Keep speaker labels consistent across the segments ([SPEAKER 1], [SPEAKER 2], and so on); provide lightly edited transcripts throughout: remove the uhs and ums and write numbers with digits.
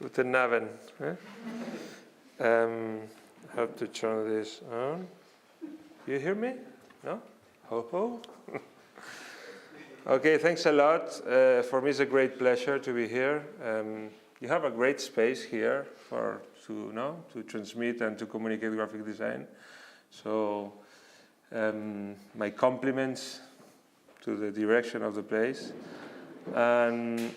[SPEAKER 1] Guten Abend. How to turn this on? You hear me? No? Ho ho. Okay, thanks a lot. For me, it's a great pleasure to be here. You have a great space here to transmit and to communicate graphic design. So, my compliments to the direction of the place. And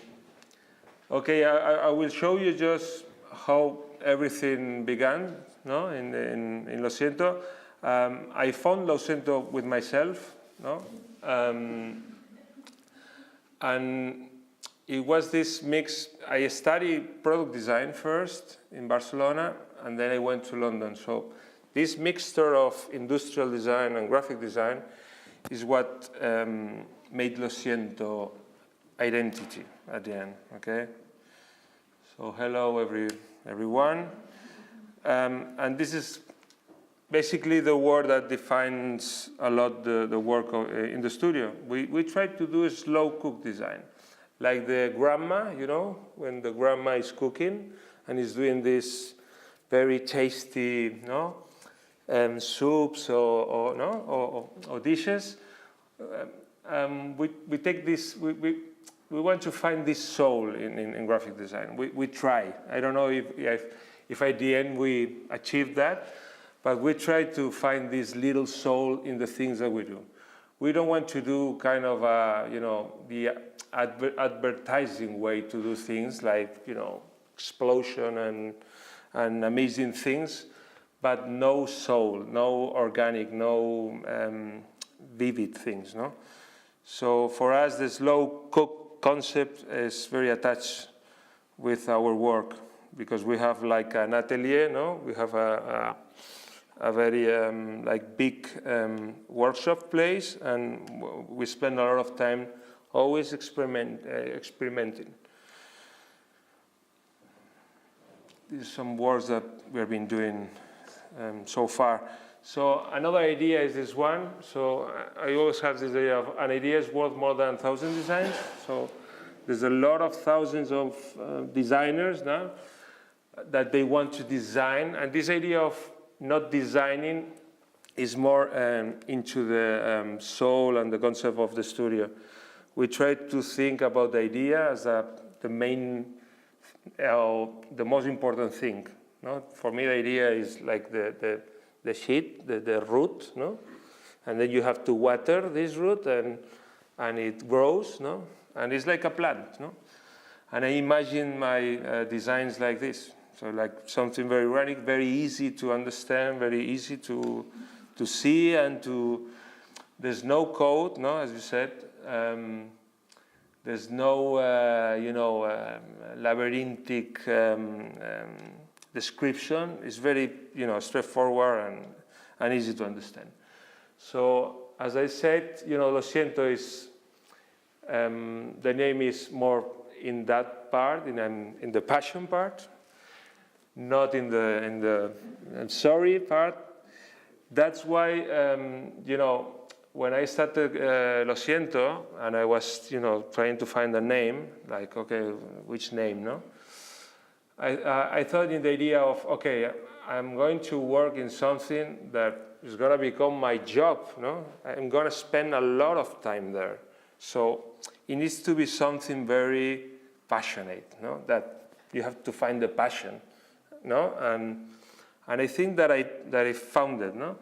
[SPEAKER 1] okay, I will show you just how everything began, no? In Lo Siento. I found Lo Siento with myself, no? And it was this mix. I studied product design first in Barcelona, and then I went to London. So this mixture of industrial design and graphic design is what made Lo Siento identity at the end, okay? So hello everyone. And this is basically the word that defines a lot the work in the studio. We try to do a slow cook design. Like the grandma, you know, when the grandma is cooking and is doing this very tasty, no, soups or dishes. We take this. We want to find this soul in graphic design. We try. I don't know if at the end we achieve that, but we try to find this little soul in the things that we do. We don't want to do kind of the advertising way to do things like, explosion and amazing things, but no soul, no organic, no vivid things, no? So for us, the slow cook concept is very attached with our work because we have like an atelier, no? We have a very like big workshop place, and we spend a lot of time always experimenting. These are some works that we have been doing so far. So another idea is this one. So I always have this idea of an idea is worth more than 1,000 designs. So there's a lot of thousands of designers now that they want to design. And this idea of not designing is more into the soul and the concept of the studio. We try to think about the idea as the most important thing. No? For me, the idea is like the seed, the root, no? And then you have to water this root, and it grows, no? And it's like a plant, no? And I imagine my designs like this. So like something very organic, very easy to understand, very easy to see, and there's no code, no? As you said, there's no labyrinthic description. Is very straightforward and easy to understand. So as I said, Lo Siento is the name is more in that part, in the passion part, not in the sorry part. That's why when I started Lo Siento and I was trying to find a name, like okay, which name, no? I thought in the idea of, okay, I'm going to work in something that is going to become my job, no? I'm going to spend a lot of time there. So it needs to be something very passionate, no? That you have to find the passion, no? And I think that I found it, no?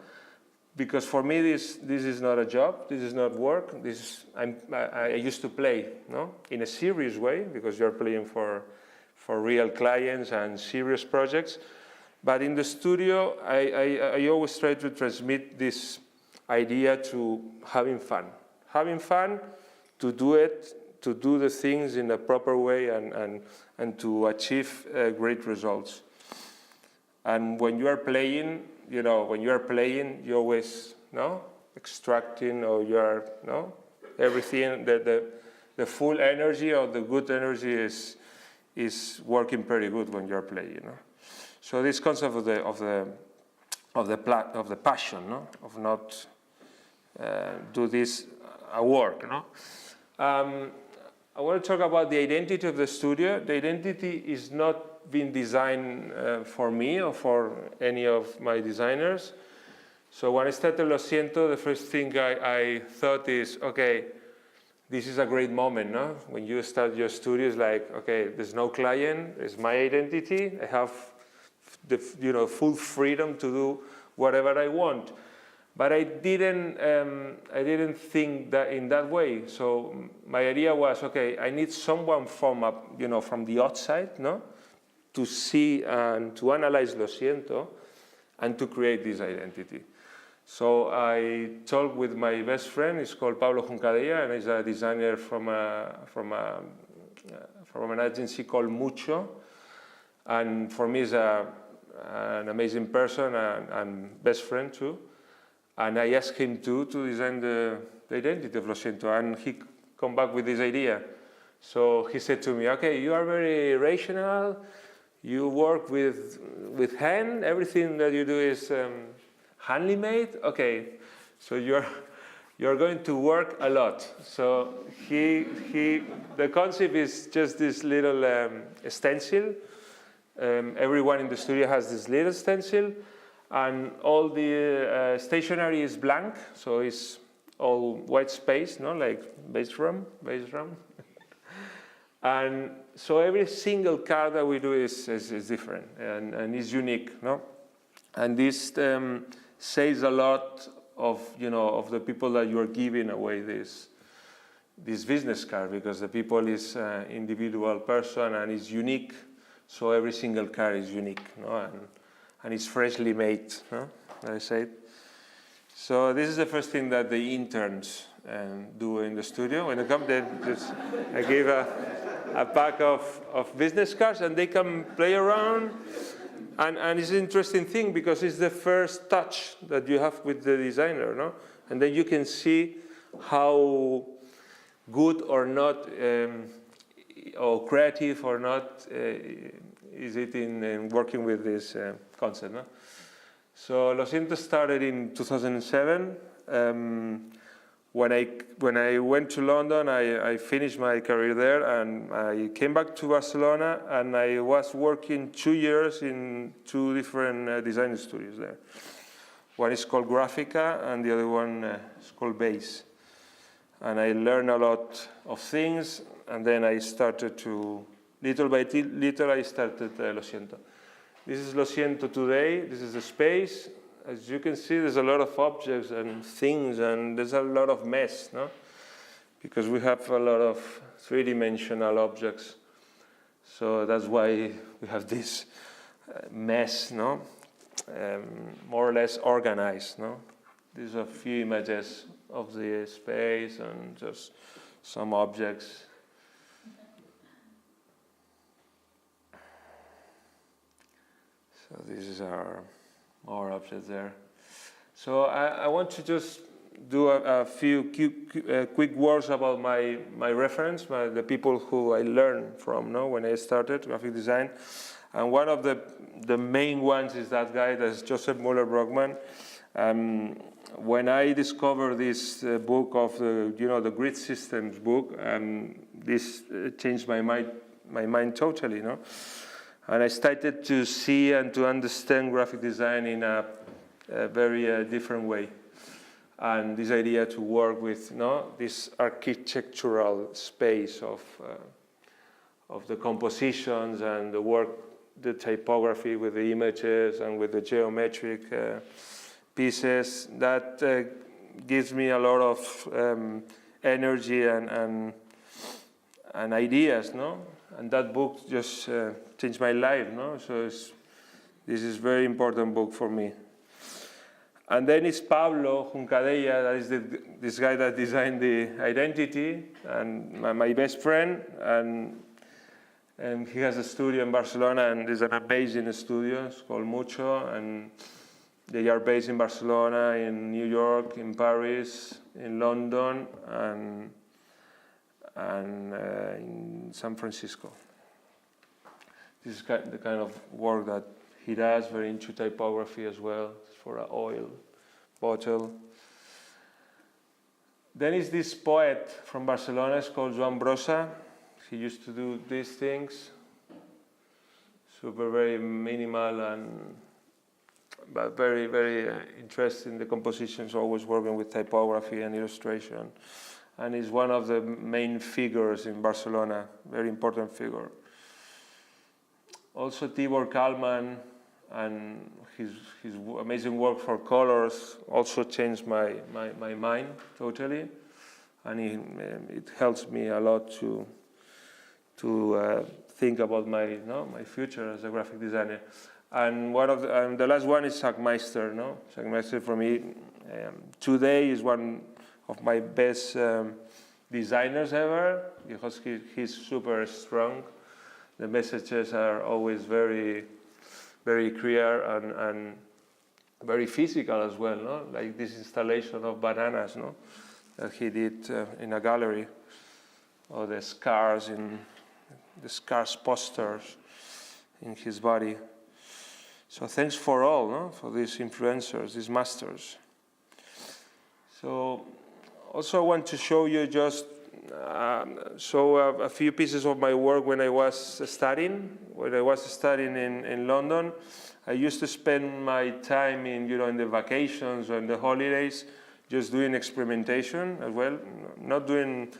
[SPEAKER 1] Because for me, this is not a job, this is not work. I used to play, no? In a serious way, because you're playing for real clients and serious projects. But in the studio, I always try to transmit this idea to having fun. Having fun, to do the things in a proper way and to achieve great results. And when you are playing, you're always, no? Extracting, or you are, no? Everything, the full energy or the good energy is working pretty good when you're playing, you know. So this concept of the passion, no? Of not do this a work, no. I want to talk about the identity of the studio. The identity is not been designed for me or for any of my designers. So when I started Lo Siento, the first thing I thought is, okay, this is a great moment, no? When you start your studio, it's like, okay, there's no client, it's my identity. I have the full freedom to do whatever I want. But I didn't think that in that way. So my idea was, okay, I need someone from from the outside, no, to see and to analyze Lo Siento, and to create this identity. So I talked with my best friend. He's called Pablo Juncadella, and he's a designer from an agency called Mucho. And for me, he's an amazing person and best friend too. And I asked him to design the identity of Lo Siento, and he come back with this idea. So he said to me, okay, you are very rational, you work with hand, everything that you do is handly made, okay, so you're going to work a lot. So the concept is just this little stencil. Everyone in the studio has this little stencil, and all the stationery is blank, so it's all white space, no, like base drum. And so every single card that we do is different and is unique, no? And this says a lot of the people that you are giving away this business card, because the people is individual person and is unique, so every single card is unique, no? And it's freshly made, no? I said. So this is the first thing that the interns do in the studio. When they come, I give a pack of business cards, and they can play around. And it's an interesting thing, because it's the first touch that you have with the designer, no? And then you can see how good or not, or creative or not, is it in working with this concept, no? So Lo Siento started in 2007. When I went to London, I finished my career there, and I came back to Barcelona, and I was working 2 years in 2 different design studios there. One is called Grafica, and the other one is called Base. And I learned a lot of things, and then I started to, little by little, I started Lo Siento. This is Lo Siento today. This is the space. As you can see, there's a lot of objects and things, and there's a lot of mess, no? Because we have a lot of three-dimensional objects. So that's why we have this mess, no? More or less organized, no? These are a few images of the space and just some objects. So this is our more objects there. So I want to just do a few quick words about my reference, the people who I learned from, no, when I started graphic design. And one of the main ones is that guy, that's Joseph Muller-Brockman. When I discovered this book of the grid systems book, this changed my mind totally, no? And I started to see and to understand graphic design in a very different way. And this idea to work with this architectural space of the compositions and the typography with the images and with the geometric pieces, that gives me a lot of energy and ideas, no? And that book just changed my life, no? So this is a very important book for me. And then it's Pablo Juncadella, that is this guy that designed the identity, and my best friend, and he has a studio in Barcelona, and it's an amazing studio. It's called Mucho, and they are based in Barcelona, in New York, in Paris, in London, and in San Francisco. This is the kind of work that he does, very into typography as well, for an oil bottle. Then is this poet from Barcelona, it's called Joan Brossa. He used to do these things. very minimal but very, very interesting. The compositions, always working with typography and illustration. And is one of the main figures in Barcelona, very important figure. Also Tibor Kalman and his amazing work for colors also changed my mind totally. And it helps me a lot to think about my future as a graphic designer. And the last one is Sackmeister. Sackmeister for me today is one of my best designers ever, because he's super strong. The messages are always very, very clear and very physical as well. Like this installation of bananas, that he did in a gallery, or the scars posters in his body. So thanks for all, for these influencers, these masters. So also I want to show you just a few pieces of my work when I was studying. When I was studying in London, I used to spend my time in the vacations or in the holidays just doing experimentation as well, not doing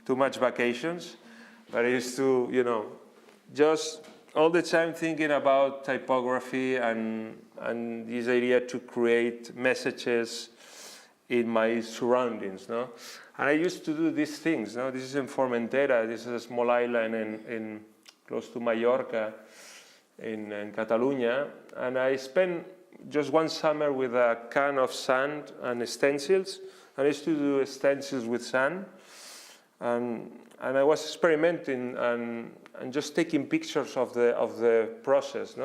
[SPEAKER 1] too much vacations, but I used to, just all the time thinking about typography and this idea to create messages in my surroundings, And I used to do these things, This is in Formentera. This is a small island in close to Mallorca, in Catalonia. And I spent just one summer with a can of sand and stencils. I used to do stencils with sand. And I was experimenting and just taking pictures of the process,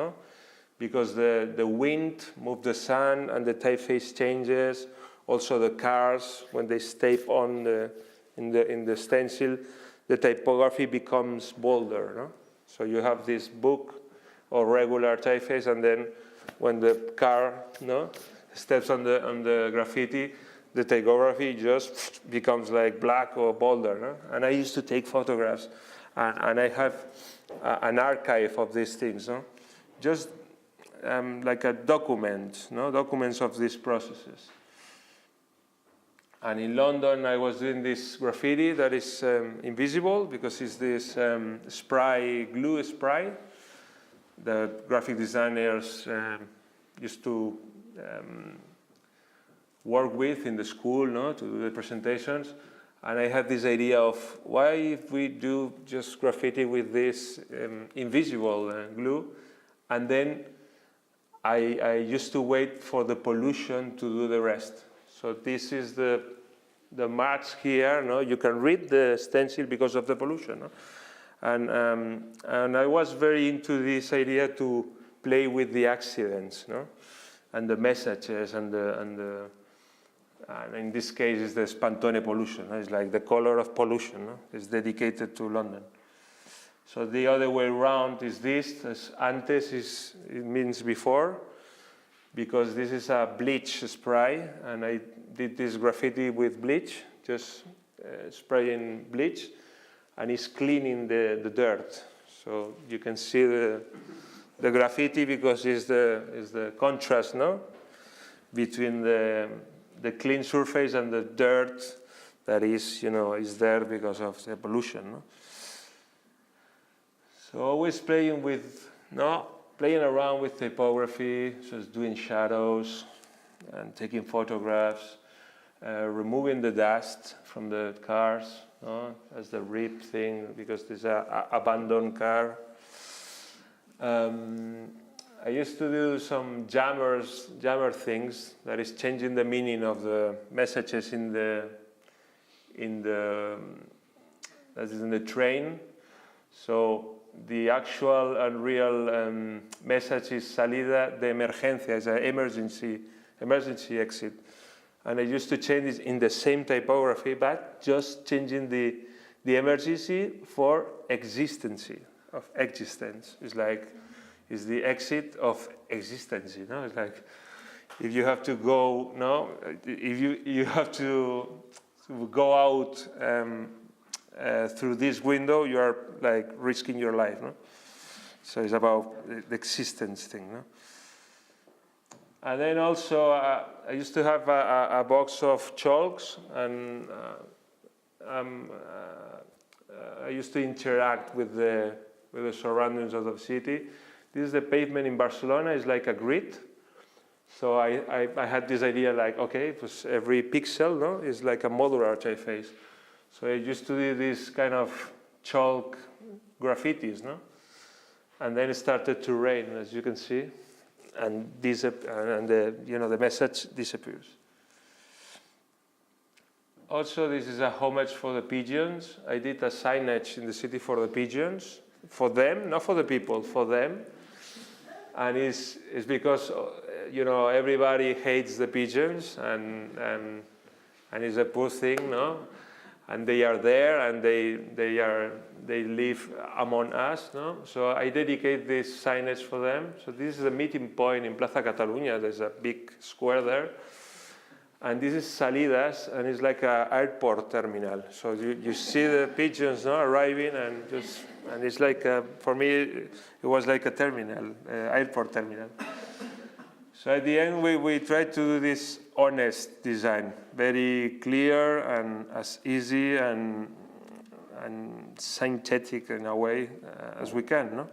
[SPEAKER 1] Because the wind moved the sand and the typeface changes. Also the cars, when they step on in the stencil, the typography becomes bolder. So you have this book or regular typeface, and then when the car steps on the graffiti, the typography just becomes like black or bolder. And I used to take photographs, and I have an archive of these things. Just like a document, documents of these processes. And in London, I was doing this graffiti that is invisible because it's this glue spray that graphic designers used to work with in the school, to do the presentations. And I had this idea of why if we do just graffiti with this invisible glue, and then I used to wait for the pollution to do the rest. So this is the marks here. You can read the stencil because of the pollution. And I was very into this idea to play with the accidents, and the messages and in this case is the Spantone pollution. It's like the color of pollution. It's dedicated to London. So the other way around is this. As antes it means before, because this is a bleach spray, and I did this graffiti with bleach, just spraying bleach, and it's cleaning the dirt. So you can see the graffiti because it's the contrast, between the clean surface and the dirt that is, is there because of the pollution. So always playing around with typography, just doing shadows and taking photographs, removing the dust from the cars, as the rip thing, because there's an abandoned car. I used to do some jammer things, that is changing the meaning of the messages in the train. So the actual and real message is salida de emergencia, is an emergency exit. And I used to change it in the same typography, but just changing the emergency for existence. It's the exit of existence. It's like if you have to go, if you have to go out through this window, you are like risking your life. So it's about the existence thing, no? And then also, I used to have a box of chalks, and I used to interact with the surroundings of the city. This is the pavement in Barcelona. It's like a grid. So I had this idea, like, okay, it was every pixel, no, is like a modular typeface. So I used to do this kind of chalk graffitis, no, and then it started to rain, as you can see. And the message disappears. Also, this is a homage for the pigeons. I did a signage in the city for the pigeons, for them, not for the people, for them. And it's because everybody hates the pigeons, and it's a poor thing, no? And they are there, and they live among us, no? So I dedicate this signage for them. So this is a meeting point in Plaza Catalunya. There's a big square there, and this is Salidas, and it's like an airport terminal. So you see the pigeons, no, arriving, and it's like for me it was like a terminal, airport terminal. So at the end we tried to do this honest design, very clear and as easy and synthetic in a way as we can, no?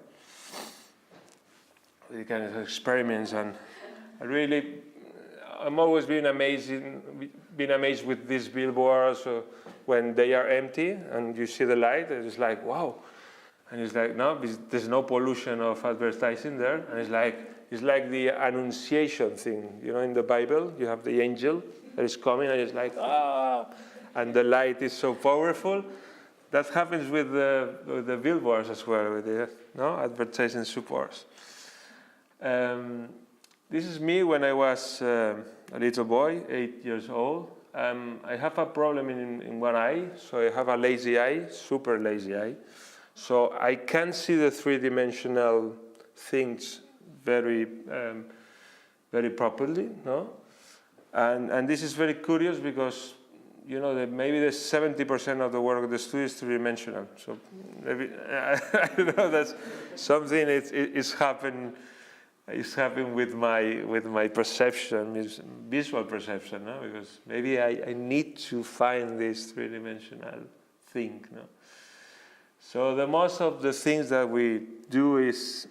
[SPEAKER 1] We can do experiments, and I'm always been amazed with these billboards when they are empty and you see the light. It's like, wow, and it's like, no, there's no pollution of advertising there, and it's like the Annunciation thing, in the Bible, you have the angel that is coming, and it's like, and the light is so powerful. That happens with the billboards as well, with the advertising supports. This is me when I was a little boy, 8 years old. I have a problem in one eye, so I have a lazy eye, super lazy eye. So I can see the three-dimensional things very properly, no? And this is very curious because maybe the 70% of the work of the studio is three-dimensional. So maybe I don't know, that's something is happening with my perception, visual perception, no? Because maybe I need to find this three-dimensional thing, no? So the most of the things that we do is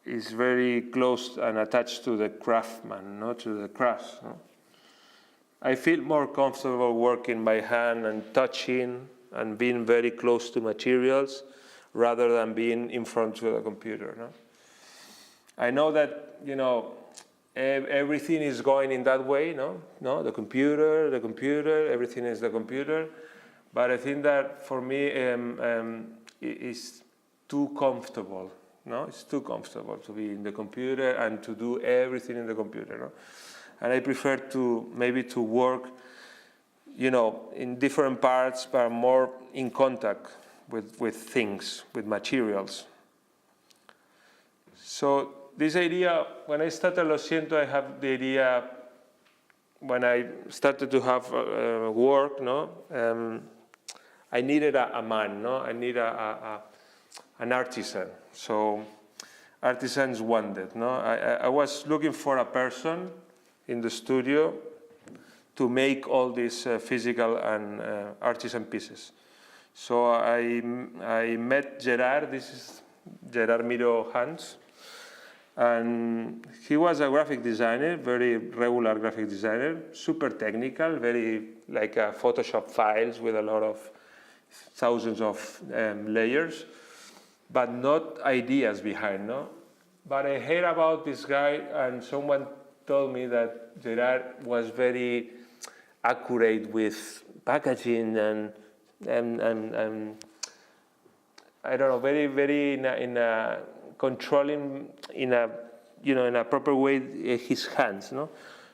[SPEAKER 1] very close and attached to the craftsman, no? To the crafts, no? I feel more comfortable working by hand and touching and being very close to materials rather than being in front of the computer, no? I know that, everything is going in that way, no? The computer, everything is the computer. But I think that for me, it's too comfortable, no? It's too comfortable to be in the computer and to do everything in the computer, no? And I prefer to work, in different parts, but more in contact with things, with materials. So this idea, when I started Lo Siento, I have the idea, when I started to have work, no? I needed a man, no? I needed an artisan. So artisans wanted, no? I was looking for a person in the studio to make all these physical and artisan pieces. So I met Gerard. This is Gerard Miro Hans. And he was a graphic designer, very regular graphic designer, super technical, very like Photoshop files with a lot of thousands of layers, but not ideas behind, no? But I heard about this guy, and someone told me that Gerard was very accurate with packaging and I don't know, very in a controlling in a proper way his hands, no?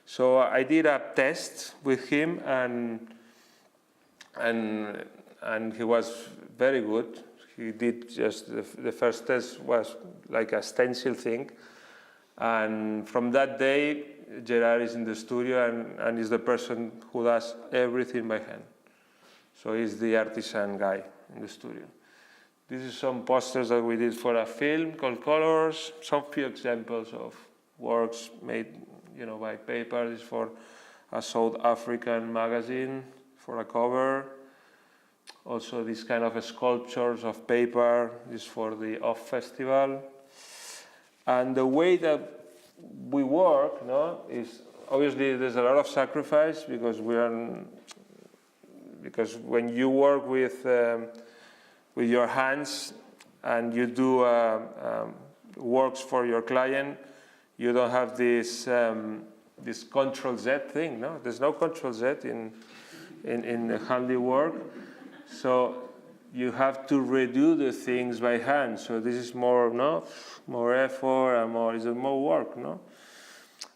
[SPEAKER 1] So I did a test with him, and he was very good. He did just the first test was like a stencil thing, and from that day Gerard is in the studio and is the person who does everything by hand. So he's the artisan guy in the studio. This is some posters that we did for a film called Colors. Some few examples of works made, by paper. This is for a South African magazine for a cover. Also, this kind of sculptures of paper is for the Off Festival. And the way that we work, is obviously there's a lot of sacrifice because when you work with your hands and you do works for your client, you don't have this this Control Z thing. No, there's no Control Z in handiwork. So you have to redo the things by hand. So this is more effort and more work,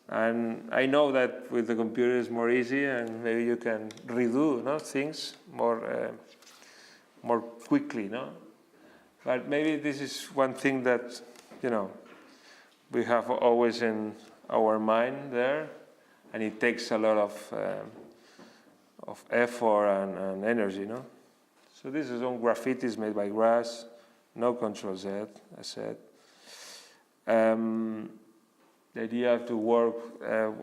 [SPEAKER 1] And I know that with the computer it's more easy, and maybe you can redo things more quickly, But maybe this is one thing that we have always in our mind there, and it takes a lot of effort and energy, So this is on graffitis made by grass, no Control Z, I said. The idea to work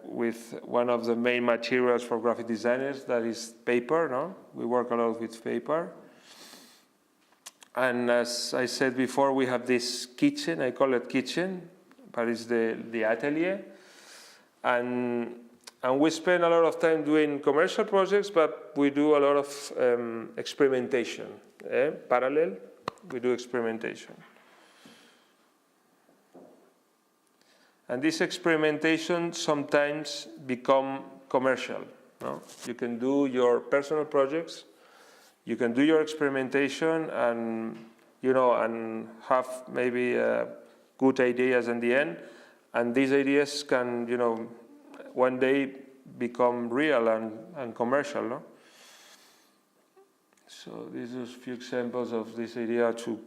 [SPEAKER 1] with one of the main materials for graphic designers, that is paper, We work a lot with paper. And as I said before, we have this kitchen, I call it kitchen, but it's the atelier. And we spend a lot of time doing commercial projects, but we do a lot of experimentation. Parallel, we do experimentation. And this experimentation sometimes become commercial. You can do your personal projects, you can do your experimentation, and and have maybe good ideas in the end. And these ideas can, one day become real and commercial, So these are a few examples of this idea to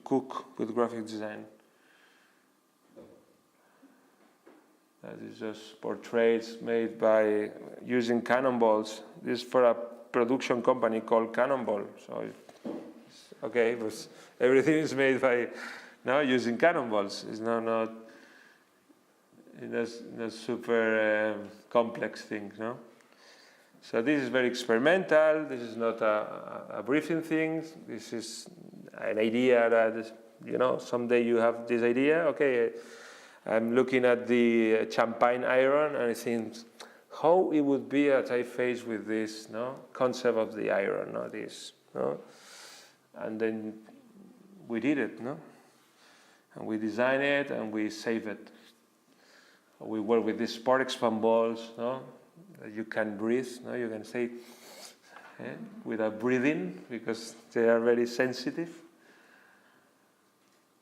[SPEAKER 1] cook with graphic design. That is just portraits made by using cannonballs. This is for a production company called Cannonball. So, okay, but everything is made by using cannonballs. It's not super complex thing, So this is very experimental. This is not a briefing thing. This is an idea that someday you have this idea. Okay. I'm looking at the champagne iron, and I think how it would be a typeface with this concept of the iron, and then we did it, and we design it and we save it. We work with these sport expand balls, that you can breathe, you can say without breathing because they are very sensitive.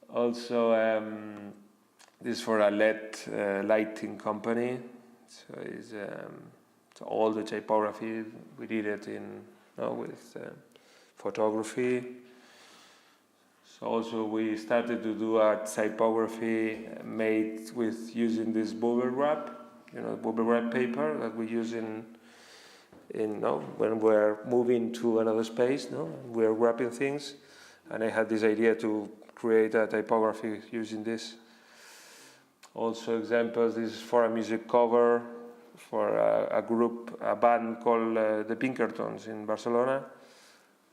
[SPEAKER 1] Also. This is for a LED lighting company. So it's all the typography. We did it with photography. So also we started to do a typography made with using this bubble wrap, bubble wrap paper that we use when we're moving to another space. We're wrapping things, and I had this idea to create a typography using this. Also examples, this is for a music cover for a band called the Pinkertons in Barcelona.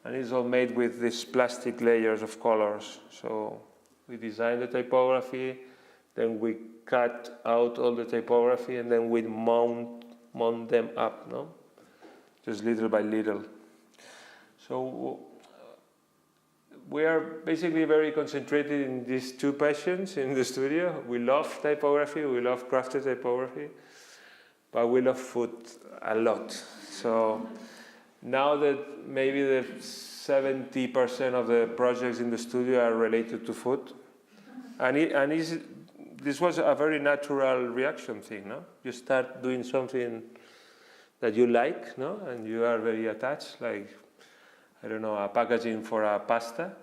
[SPEAKER 1] And it's all made with these plastic layers of colors. So we design the typography, then we cut out all the typography, and then we mount them up, just little by little. So we are basically very concentrated in these two passions in the studio. We love typography, we love crafted typography, but we love food a lot. So now that maybe the 70% of the projects in the studio are related to food, this was a very natural reaction thing, You start doing something that you like, and you are very attached, like, I don't know, a packaging for a pasta,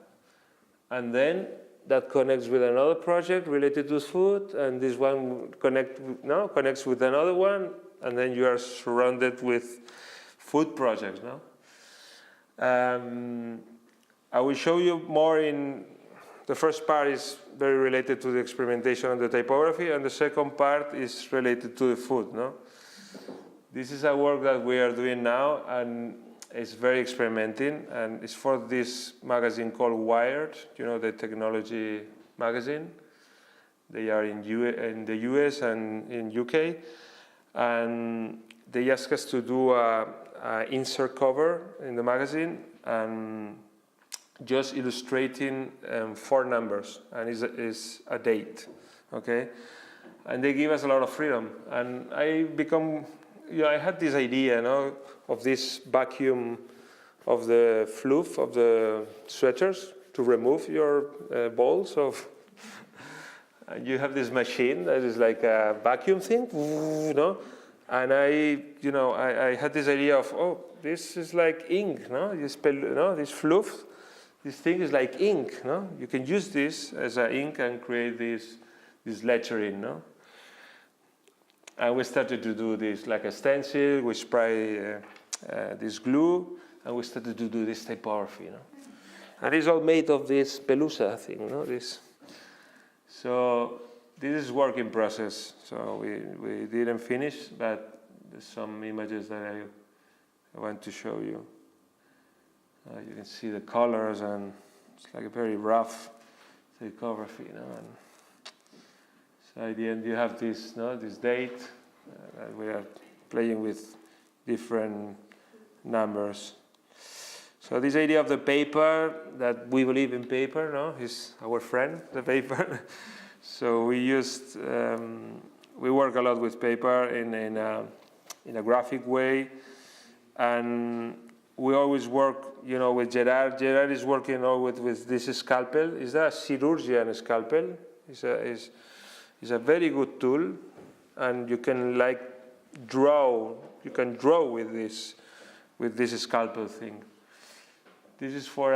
[SPEAKER 1] and then that connects with another project related to food, and this one connects with another one, and then you are surrounded with food projects, I will show you more in, the first part is very related to the experimentation and the typography, and the second part is related to the food, no? This is a work that we are doing now, and it's very experimenting, and it's for this magazine called Wired, you know, the technology magazine. They are in the US and in UK, and they asked us to do a insert cover in the magazine, and just illustrating 4 numbers, and is a date, okay? And they give us a lot of freedom, and I had this idea, you know, of this vacuum of the fluff of the sweaters to remove your balls of. And you have this machine that is like a vacuum thing, you know, and I had this idea of, oh, this is like ink, no? This fluff. This thing is like ink, no? You can use this as an ink and create this lettering, no? And we started to do this like a stencil. We spray this glue, and we started to do this typography, no? And it's all made of this pelusa thing, no? So this is work in process. So we didn't finish, but there's some images that I want to show you. You can see the colors, and it's like a very rough typography, you know. And so at the end, you have this, this date, and we are playing with different numbers. So this idea of the paper, that we believe in paper, no, is our friend, the paper. So we work a lot with paper in a graphic way, and we always work, you know, with Gerard. Gerard is working always with this scalpel. It's a chirurgian scalpel. It's a very good tool, and you can like draw. You can draw with this scalpel thing. This is for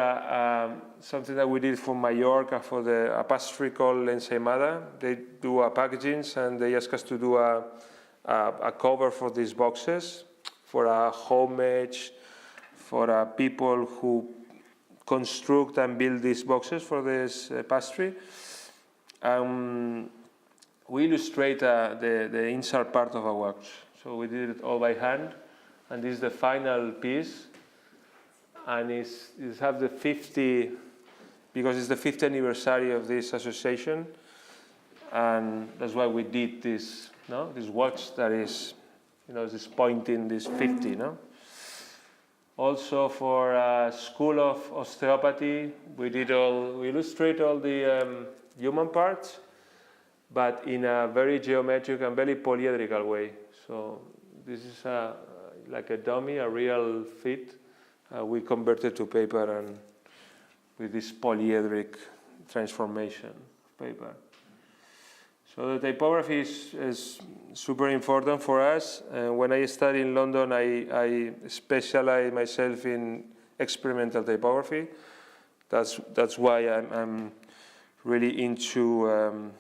[SPEAKER 1] something that we did for Mallorca for a pastry called Ensaimada. They do packagings, and they asked us to do a cover for these boxes for a homage, for people who construct and build these boxes for this pastry. We illustrate the inside part of a watch. So we did it all by hand, and this is the final piece. And it's have the 50, because it's the 50th anniversary of this association, and that's why we did this, this watch that is, this pointing this 50, Also for School of Osteopathy, we illustrate all the human parts, but in a very geometric and very polyhedral way. So this is like a dummy, a real fit. We converted to paper, and with this polyhedric transformation of paper. So the typography is super important for us. When I studied in London, I specialized myself in experimental typography. That's why I'm really into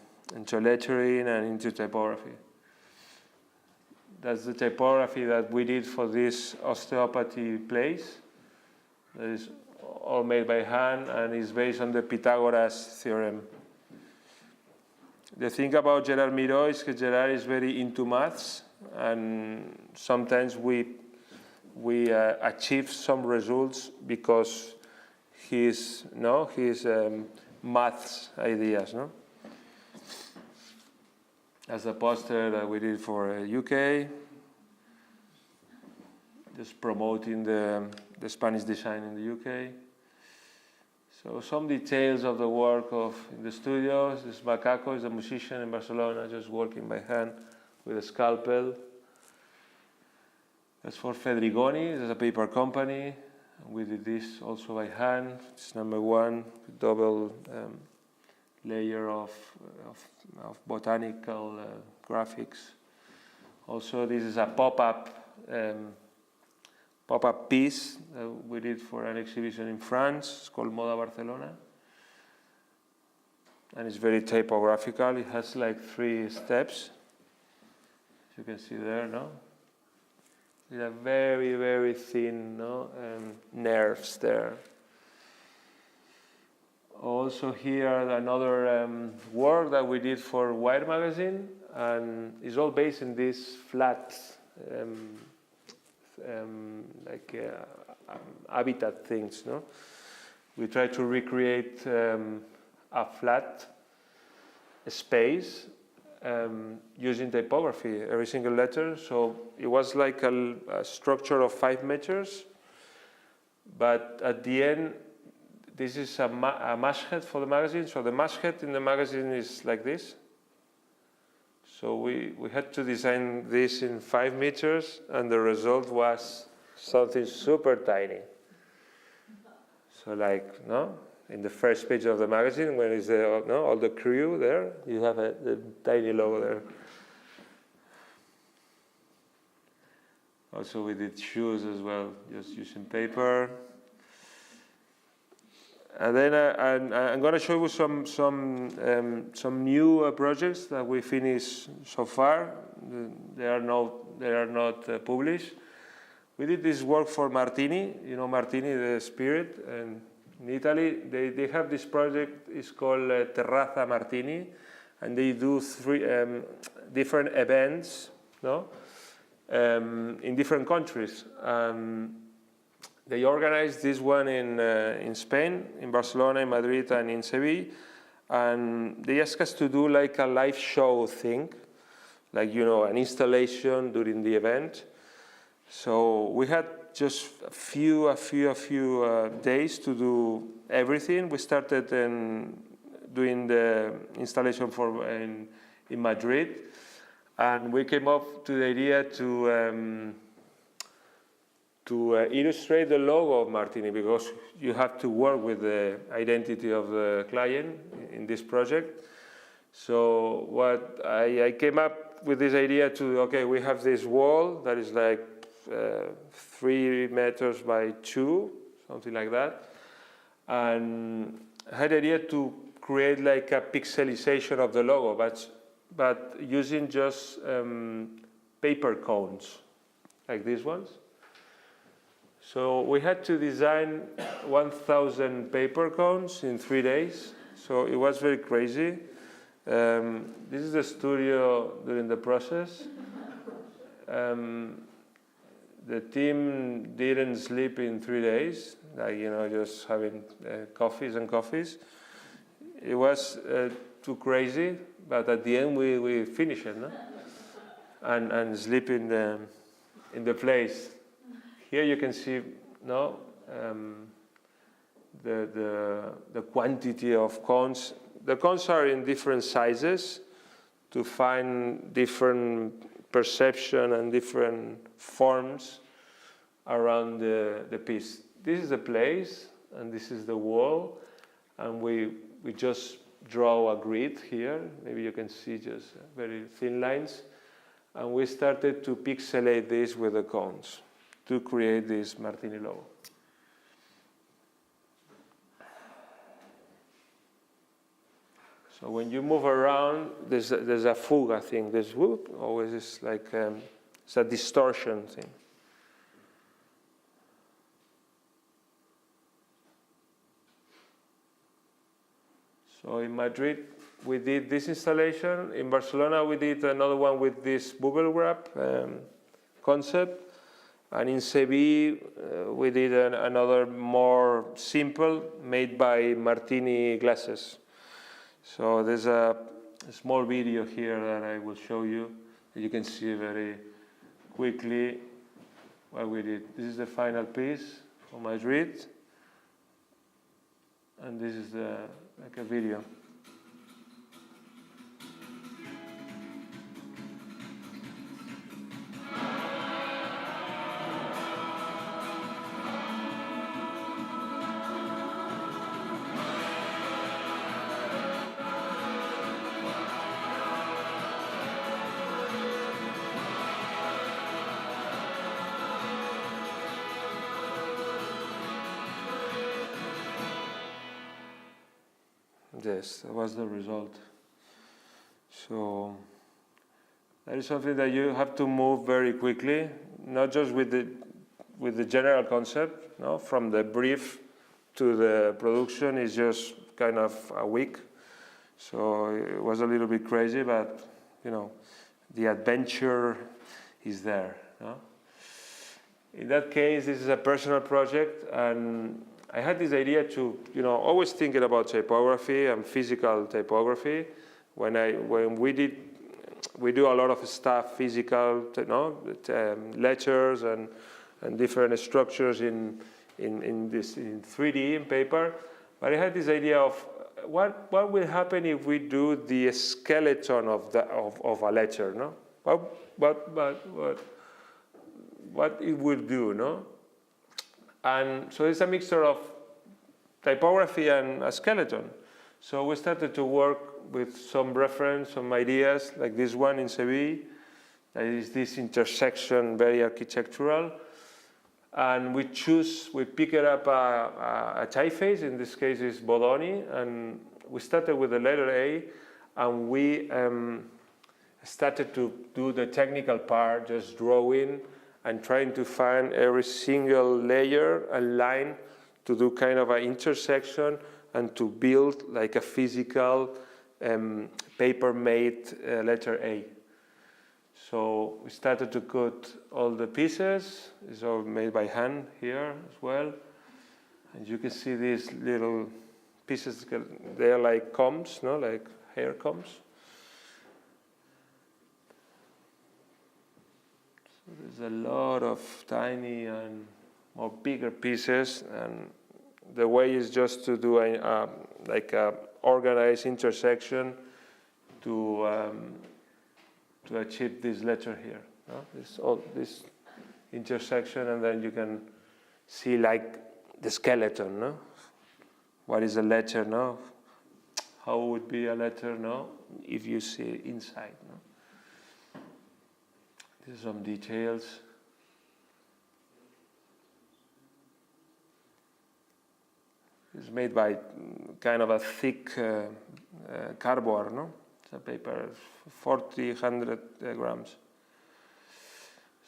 [SPEAKER 1] lettering and into typography. That's the typography that we did for this osteopathy place. That is all made by hand and is based on the Pythagoras theorem. The thing about Gerard Miró is that Gerard is very into maths, and sometimes we achieve some results because his maths ideas. As a poster that we did for UK, just promoting the Spanish design in the UK. So some details of the work in the studios. This Macaco is a musician in Barcelona, just working by hand with a scalpel. That's for Fedrigoni. It's a paper company. We did this also by hand. It's #1, double layer of botanical graphics. Also, this is a pop-up piece that we did for an exhibition in France. It's called Moda Barcelona. And it's very typographical. It has like 3 steps. As you can see there, With a very, very thin nerves there. Also here another work that we did for Wire magazine, and it's all based in these flat habitat things. No, we try to recreate a flat space using typography, every single letter. So it was like a structure of 5 meters, but at the end, this is a masthead for the magazine. So the masthead in the magazine is like this. So we had to design this in 5 meters, and the result was something super tiny. So like, no? In the first page of the magazine, when it's all the crew there, you have the tiny logo there. Also, we did shoes as well, just using paper. And then I'm going to show you some new projects that we finished so far. They are not published. We did this work for Martini. You know Martini, the spirit, and in Italy, they have this project. It's called Terrazza Martini, and they do 3 different events, no, in different countries. They organized this one in Spain, in Barcelona, in Madrid, and in Seville, and they asked us to do like a live show thing, like an installation during the event. So we had just a few days to do everything. We started doing the installation in Madrid, and we came up to the idea to illustrate the logo of Martini, because you have to work with the identity of the client in this project. So what I came up with this idea we have this wall that is like 3 meters by 2, something like that. And I had the idea to create like a pixelization of the logo, but using just paper cones, like these ones. So we had to design 1,000 paper cones in 3 days. So it was very crazy. This is the studio during the process. The team didn't sleep in 3 days, like, just having coffees and coffees. It was too crazy, but at the end we finished it, no? And sleep in the place. Here you can see, no, the quantity of cones. The cones are in different sizes to find different perception and different forms around the piece. This is the place, and this is the wall, and we just draw a grid here. Maybe you can see just very thin lines, and we started to pixelate this with the cones to create this Martini logo. So when you move around, there's a fuga thing. There's whoop, always is like it's a distortion thing. So in Madrid, we did this installation. In Barcelona, we did another one with this bubble wrap concept. And in Seville, we did another more simple, made by Martini glasses. So there's a small video here that I will show you. You can see very quickly what we did. This is the final piece for Madrid. And this is like a video. Yes, that was the result. So that is something that you have to move very quickly, not just with the general concept, no, from the brief to the production is just kind of a week. So it was a little bit crazy, but you know, the adventure is there. No? In that case, this is a personal project, and I had this idea to, you know, always thinking about typography and physical typography. When we do a lot of stuff, physical, you know, letters and different structures in 3D in paper. But I had this idea of what will happen if we do the skeleton of a letter, no? What it would do, no? And so it's a mixture of typography and a skeleton. So we started to work with some reference, some ideas, like this one in Seville. That is this intersection, very architectural. And we pick it up a typeface, in this case is Bodoni, and we started with the letter A, and we started to do the technical part, just drawing and trying to find every single layer and line to do kind of an intersection and to build like a physical paper-made letter A. So we started to cut all the pieces. It's all made by hand here as well. And you can see these little pieces, they are like combs, no? Like hair combs. So there's a lot of tiny and more bigger pieces, and the way is just to do like a organized intersection to achieve this letter here. No? This intersection, and then you can see like the skeleton. No? What is a letter? No? How would be a letter? No? If you see inside. No? These are some details. It's made by kind of a thick cardboard, no? It's a paper, 400 grams.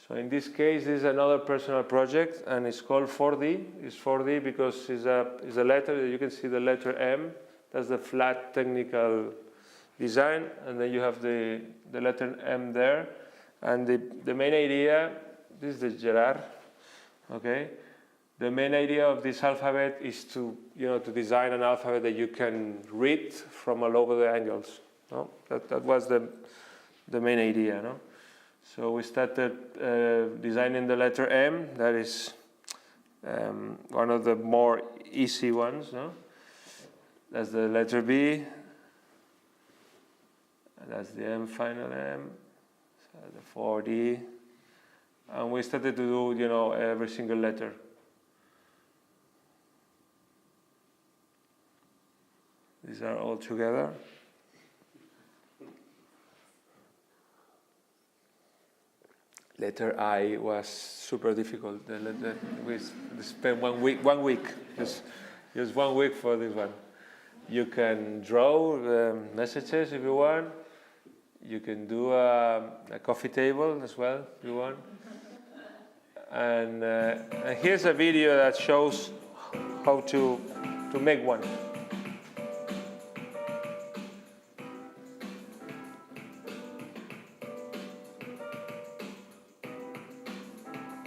[SPEAKER 1] So in this case, this is another personal project, and it's called 4D. It's 4D because it's a letter. You can see the letter M. That's the flat technical design, and then you have the letter M there. And the main idea, this is the Gerard, okay? The main idea of this alphabet is to design an alphabet that you can read from all over the angles. No? That was the main idea. No? So we started designing the letter M. That is one of the more easy ones. No? That's the letter B. That's the M, final M. So the 4D. And we started to do, every single letter. These are all together. Letter I was super difficult. We spent 1 week, just 1 week for this one. You can draw messages if you want. You can do a coffee table as well if you want. And here's a video that shows how to make one.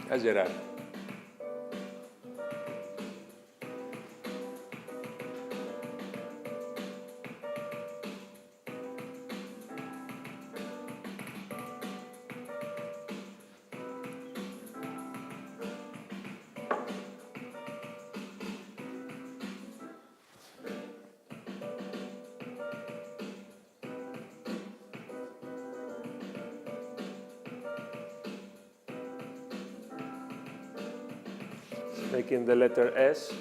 [SPEAKER 1] That's Gerard. Making the letter S.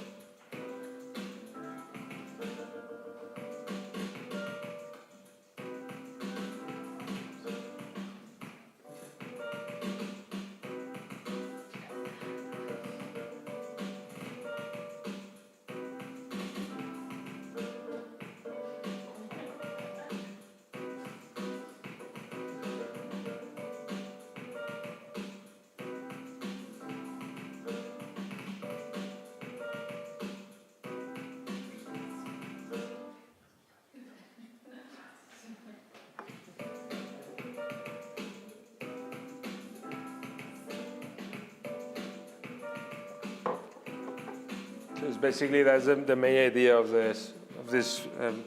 [SPEAKER 1] So it's basically that's the main idea of this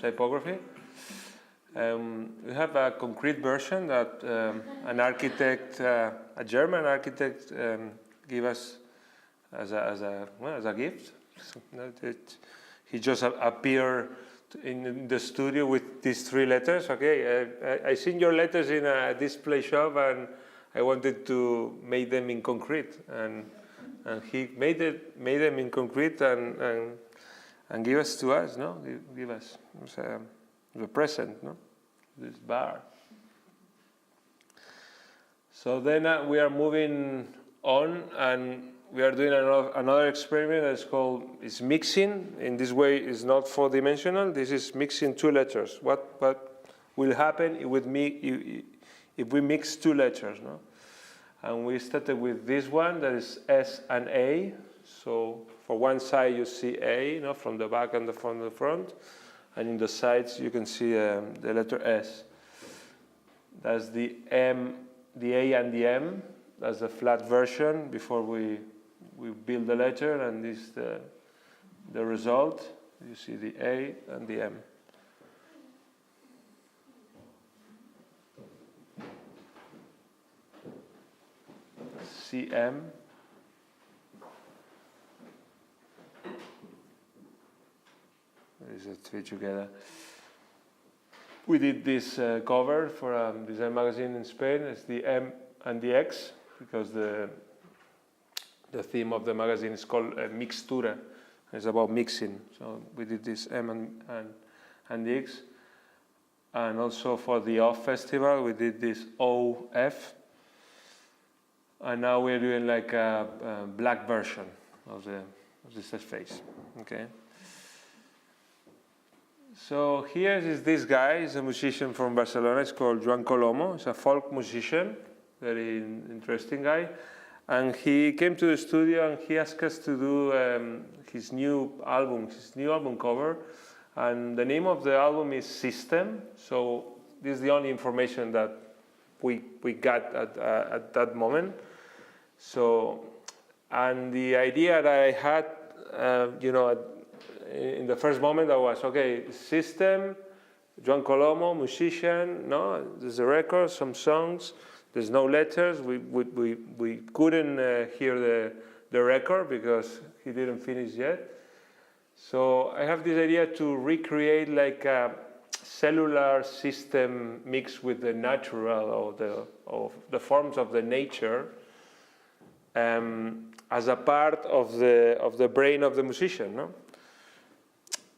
[SPEAKER 1] typography. We have a concrete version that an architect, a German architect, gave us as a gift. He just appeared in the studio with these 3 letters. Okay, I seen your letters in a display shop, and I wanted to make them in concrete, and he made them in concrete and give us to us. No, give us the present. No, this bar. So then we are moving on, and we are doing another experiment that's called mixing. In this way, it's not 4-dimensional. This is mixing 2 letters. What will happen if we mix 2 letters? No? And we started with this one that is S and A. So for one side you see A, from the back and from the front, and in the sides you can see the letter S. That's the M, the A and the M. That's the flat version before we build the letter, and this is the result. You see the A and the M. CM. These are 3 together. We did this cover for a design magazine in Spain. It's the M and the X, because the theme of the magazine is called Mixtura. It's about mixing. So we did this M and the X. And also for the OFF festival, we did this OF. And now we're doing like a black version of this face. Okay. So here is this guy. He's a musician from Barcelona. It's called Joan Colomo. He's a folk musician, very interesting guy. And he came to the studio and he asked us to do his new album cover. And the name of the album is System. So this is the only information that we got at that moment. So, and the idea that I had, in the first moment, I was, okay, System, Joan Colomo, musician, no, there's a record, some songs, there's no letters. We couldn't hear the record because he didn't finish yet. So I have this idea to recreate like a cellular system mixed with the natural of the forms of the nature. As a part of the brain of the musician, no?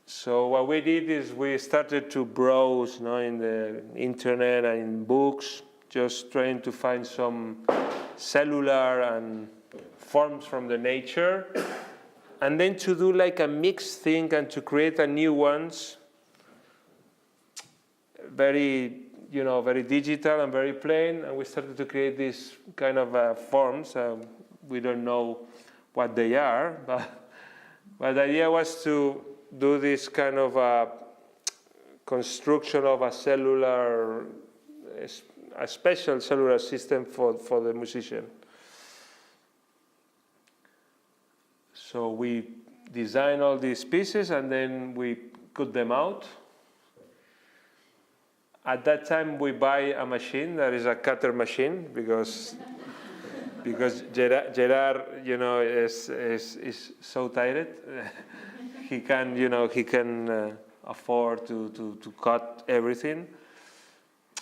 [SPEAKER 1] So what we did is we started to browse, in the internet and in books, just trying to find some cellular and forms from the nature, and then to do like a mixed thing and to create a new ones, very digital and very plain, and we started to create these kind of forms. We don't know what they are, but the idea was to do this kind of a construction of a special cellular system for the musician. So we design all these pieces and then we cut them out. At that time, we buy a machine that is a cutter machine because Gerard, is so tired. He can afford to cut everything,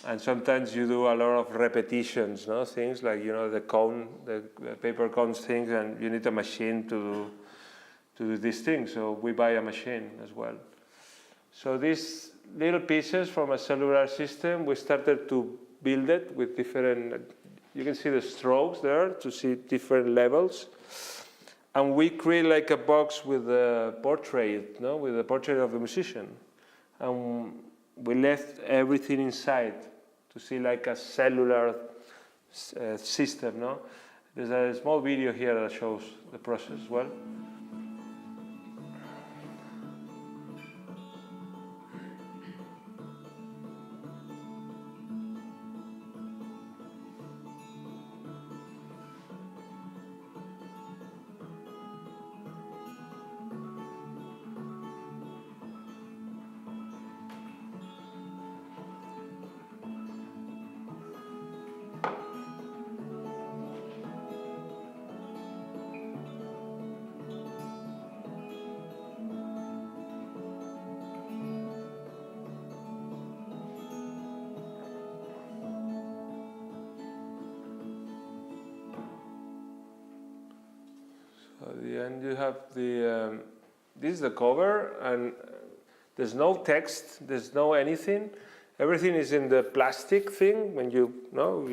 [SPEAKER 1] and sometimes you do a lot of repetitions, things like the paper cones things, and you need a machine to do these things. So we buy a machine as well. So these little pieces from a cellular system, we started to build it with different. You can see the strokes there to see different levels. And we create like a box with a portrait, with a portrait of the musician. And we left everything inside to see like a cellular system, There's a small video here that shows the process as well. then you have the, this is the cover, and there's no text, there's no anything. Everything is in the plastic thing. When you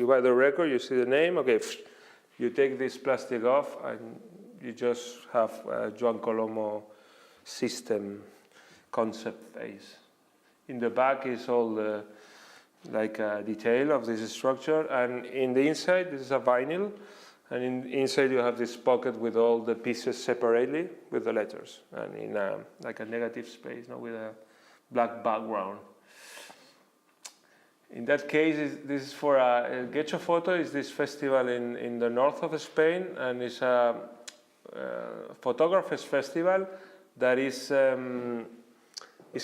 [SPEAKER 1] buy the record, you see the name, okay, you take this plastic off, and you just have Joan Colomo system concept phase. In the back is all the detail of this structure, and in the inside, this is a vinyl, and inside you have this pocket with all the pieces separately with the letters, and in like a negative space, with a black background. In that case, this is for a Getxo Photo. Is this festival in the north of Spain, and it's a photographers festival that is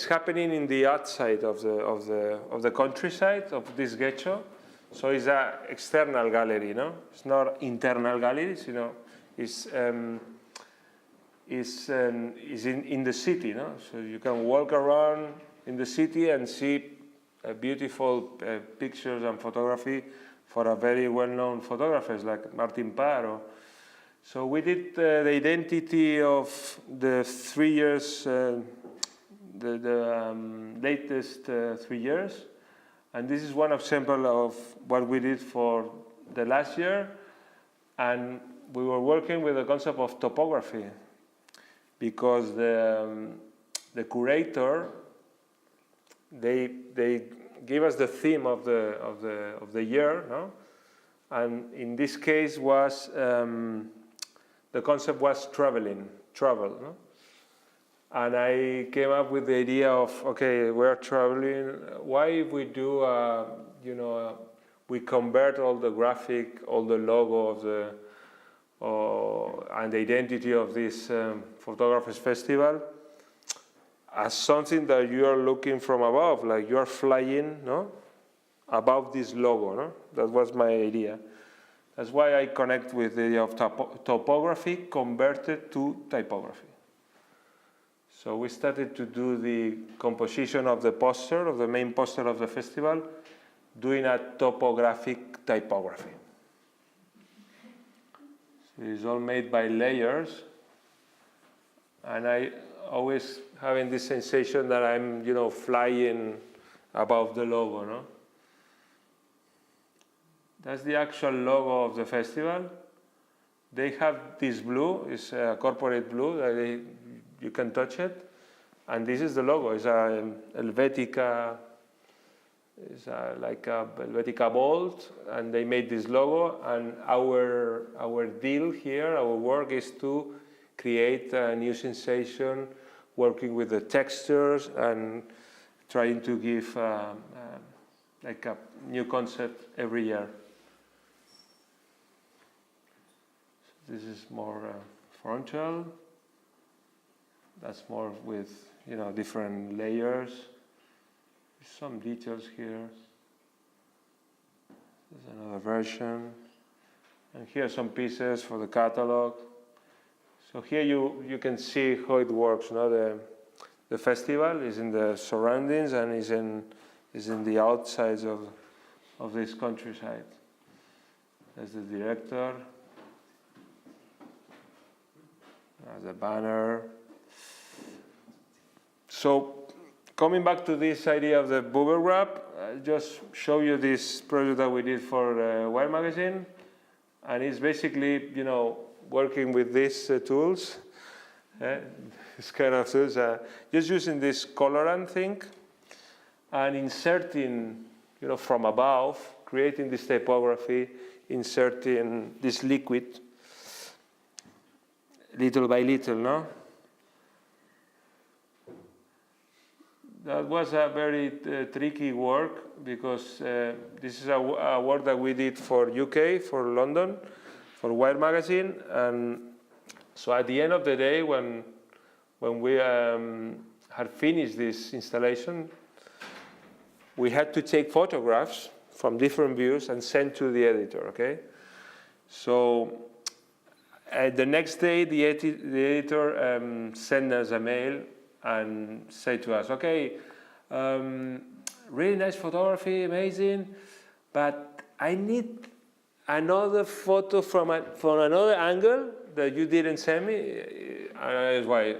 [SPEAKER 1] happening in the outside of the countryside of this Getxo. So it's an external gallery, It's not internal galleries, It's in the city, So you can walk around in the city and see beautiful pictures and photography for a very well-known photographers like Martin Parr. So we did the identity of the 3 years, the latest 3 years. And this is one example of what we did for the last year. And we were working with the concept of topography, because the curator, they give us the theme of the year, And in this case was the concept was travel, And I came up with the idea of, okay, we're traveling. Why if we do, we convert all the graphic, all the logo of and the identity of this photographers festival as something that you are looking from above, like you are flying, above this logo, That was my idea. That's why I connect with the idea of topography converted to typography. So we started to do the composition of the poster, of the main poster of the festival, doing a topographic typography. So it's all made by layers, and I always having this sensation that I'm, flying above the logo, That's the actual logo of the festival. They have this blue, it's a corporate blue that you can touch it, and this is the logo. It's a Helvetica, like a Helvetica bolt, and they made this logo. And our deal here, our work is to create a new sensation, working with the textures and trying to give like a new concept every year. So this is more frontal. That's more with, different layers. Some details here. There's another version. And here are some pieces for the catalog. So here you can see how it works. The festival is in the surroundings and is in the outsides of this countryside. There's the director. There's the banner. So coming back to this idea of the bubble wrap, I'll just show you this project that we did for Wire Magazine. And it's basically, working with these tools. This kind of tools, just using this colorant thing and inserting, from above, creating this typography, inserting this liquid little by little, That was a very tricky work, because this is a work that we did for UK, for London, for Wire Magazine. And so at the end of the day, when we had finished this installation, we had to take photographs from different views and send to the editor, okay? So the next day, the editor sent us a mail and say to us, okay, really nice photography, amazing, but I need another photo from another angle that you didn't send me? That's why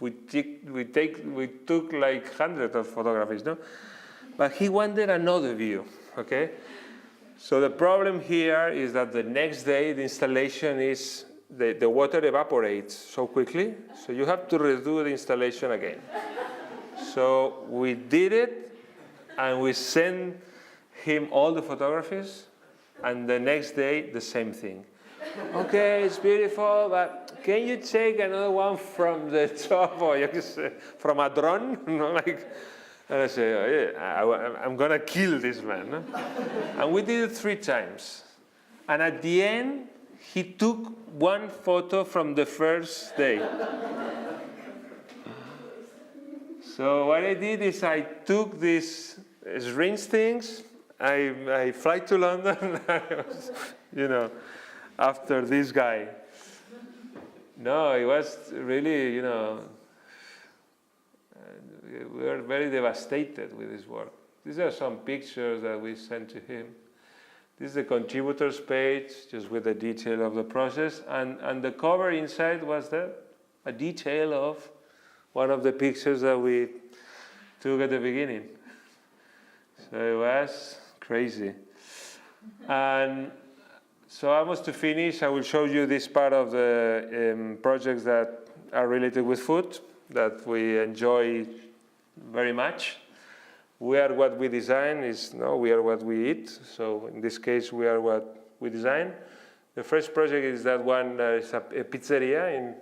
[SPEAKER 1] we took like hundreds of photographies, no? But he wanted another view, okay? So the problem here is that the next day the installation is, the water evaporates so quickly, so you have to redo the installation again. So we did it, and we sent him all the photographies, and the next day the same thing. Okay, it's beautiful, but can you take another one from the top, or you can say, from a drone? You know, like, and I say, oh, yeah, I'm gonna kill this man. No? And we did it 3 times. And at the end, he took one photo from the first day. So what I did is I took these syringe things, I fly to London, you know, after this guy. No, it was really, you know, we were very devastated with his work. These are some pictures that we sent to him. This is the contributors page, just with the detail of the process, and the cover inside was a detail of one of the pictures that we took at the beginning. So it was crazy. And so almost to finish, I will show you this part of the projects that are related with food, that we enjoy very much. We are what we design is, no, we are what we eat. So in this case, we are what we design. The first project is that one that is a pizzeria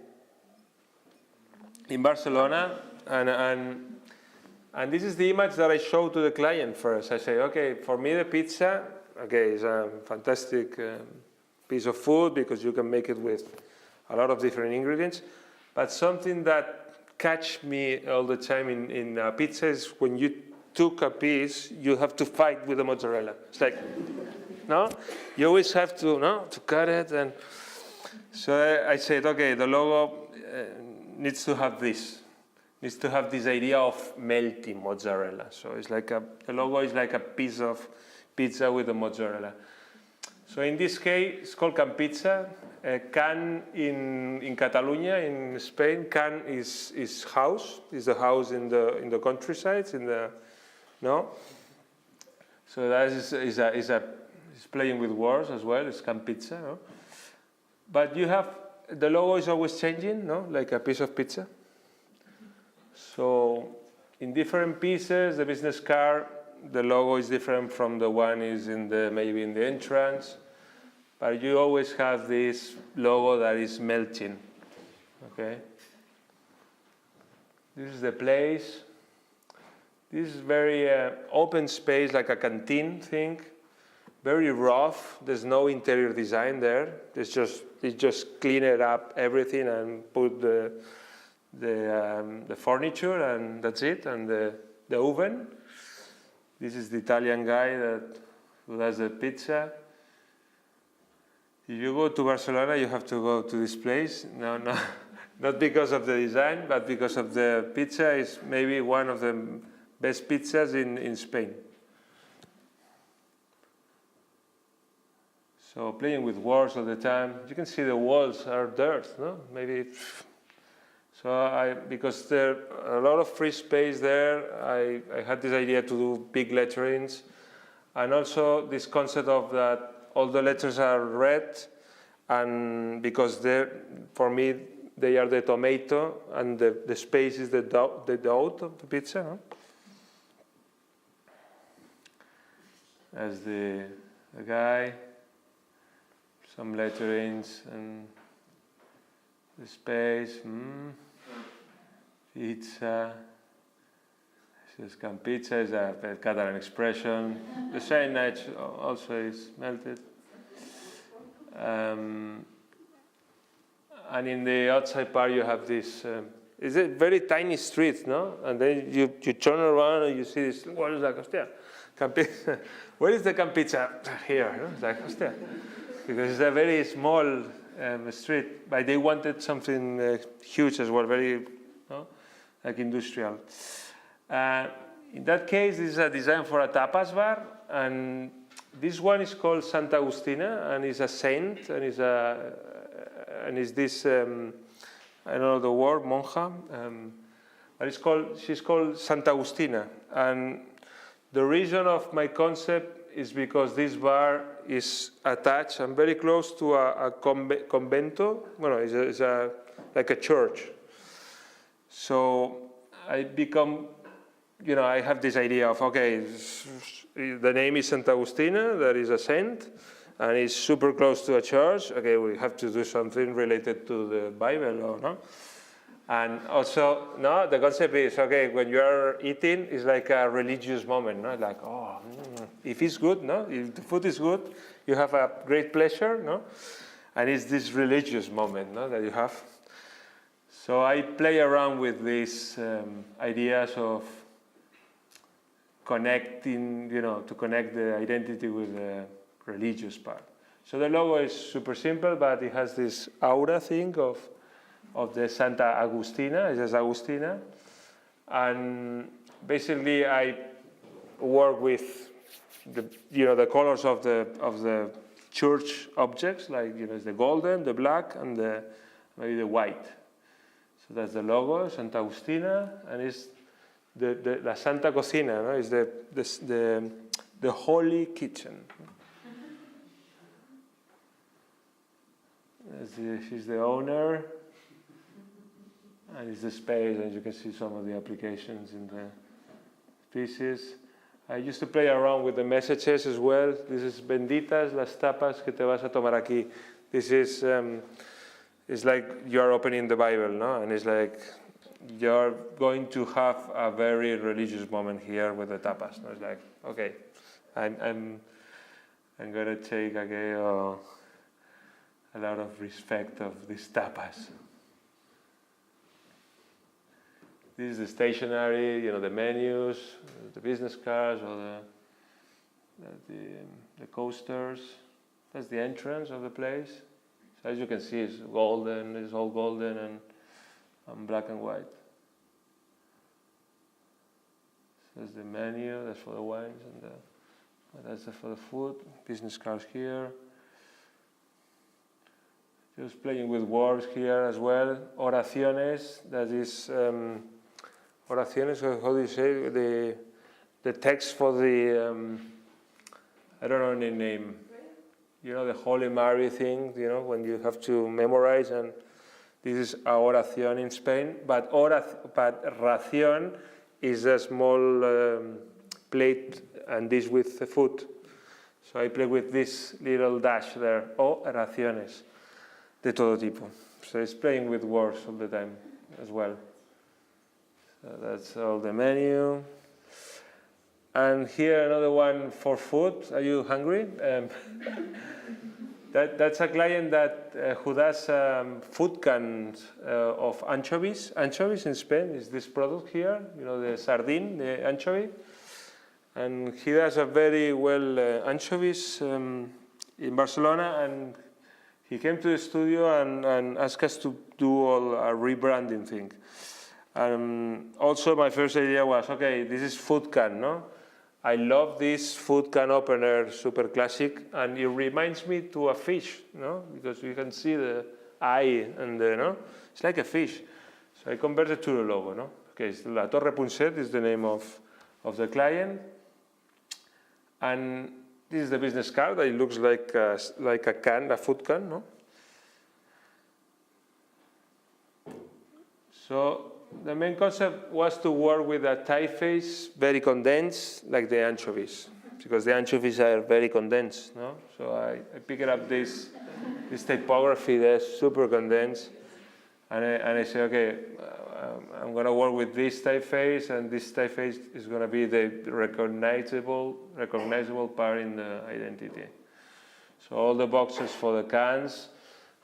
[SPEAKER 1] in Barcelona. And this is the image that I show to the client first. I say, okay, for me the pizza, okay, is a fantastic piece of food because you can make it with a lot of different ingredients. But something that catch me all the time in pizza is when you took a piece, you have to fight with the mozzarella. It's like, no? You always have to, no, to cut it. And so I said, okay, the logo needs to have this. Needs to have this idea of melting mozzarella. So it's like the logo is like a piece of pizza with the mozzarella. So in this case, it's called Can Pizza. Can in Catalonia, in Spain, can is house. Is the house in the countryside, no? So that is playing with words as well. It's Can Pizza, no? But you have the logo is always changing, no? Like a piece of pizza. So in different pieces, the business card, the logo is different from the one is maybe in the entrance. But you always have this logo that is melting, okay? This is the place. This is very open space, like a canteen thing. Very rough. There's no interior design there. It's just clean it up everything and put the furniture, and that's it, and the oven. This is the Italian guy who does the pizza. If you go to Barcelona, you have to go to this place. No, not because of the design, but because of the pizza. Is maybe one of the best pizzas in Spain. So playing with words all the time. You can see the walls are dirt, no? Maybe. So because there are a lot of free space there, I had this idea to do big letterings, and also this concept of that all the letters are red, and because for me they are the tomato, and the space is the dough of the pizza. No? As the guy, some letterings and the space. Pizza. Can Pizza is a Catalan expression. The signage also is melted. And in the outside part you have this, it's a very tiny street, no? And then you turn around and you see this, what is that? Hostia, Can Pizza. Where is the Can Pizza? Here, no? It's like, hostia. Because it's a very small street, but they wanted something huge as well, very, no? Like industrial. In that case, this is a design for a tapas bar, and this one is called Santa Agustina, and is a saint, and is this I don't know the word, monja, but she's called Santa Agustina, and the reason of my concept is because this bar is attached and very close to a convento. Well, it's like a church. So I become, I have this idea of, okay, the name is Santa Agustina, that is a saint, and it's super close to a church. Okay, we have to do something related to the Bible, or no? And also, no, the concept is, okay, when you are eating, it's like a religious moment, no? Like, if it's good, no? If the food is good, you have a great pleasure, no? And it's this religious moment, no, that you have. So I play around with these ideas of connecting, to connect the identity with the religious part. So the logo is super simple, but it has this aura thing of the Santa Agustina. It says Agustina, and basically I work with the colors of the church objects, like it's the golden, the black, and maybe the white. So that's the logo, Santa Agustina, and it's la Santa Cocina, no? Is the holy kitchen. She's the owner, and it's the space, and you can see some of the applications in the pieces. I used to play around with the messages as well. This is benditas las tapas que te vas a tomar aquí. This is it's like you're opening the Bible, no? And it's like you're going to have a very religious moment here with the tapas. No? It's like, okay, I'm gonna take a lot of respect of these tapas. This is the stationery, the menus, the business cards, or the coasters. That's the entrance of the place. So as you can see, it's golden. It's all golden and black and white. So that's the menu. That's for the wines, and that's for the food. Business cards here. Just playing with words here as well. Oraciones. That is. Oraciones, how do you say, the text for the, I don't know the name, the Holy Mary thing, when you have to memorize, and this is a oración in Spain, but ración is a small plate, and this with the food. So I play with this little dash there, oraciones, de todo tipo. So it's playing with words all the time as well. So that's all the menu. And here another one for food. Are you hungry? That's a client who does food cans of anchovies. Anchovies in Spain is this product here, the sardine, the anchovy. And he does a very well anchovies in Barcelona, and he came to the studio and asked us to do a rebranding thing. Also, my first idea was, okay, this is food can, no? I love this food can opener, super classic, and it reminds me to a fish, no? Because you can see the eye and it's like a fish. So I converted to the logo, no? Okay, so La Torre Punset is the name of the client, and this is the business card. It looks like a can, a food can, no? So the main concept was to work with a typeface, very condensed, like the anchovies, because the anchovies are very condensed, no? So I picked up this typography that's super condensed, and I say, okay, I'm going to work with this typeface, and this typeface is going to be the recognizable part in the identity. So all the boxes for the cans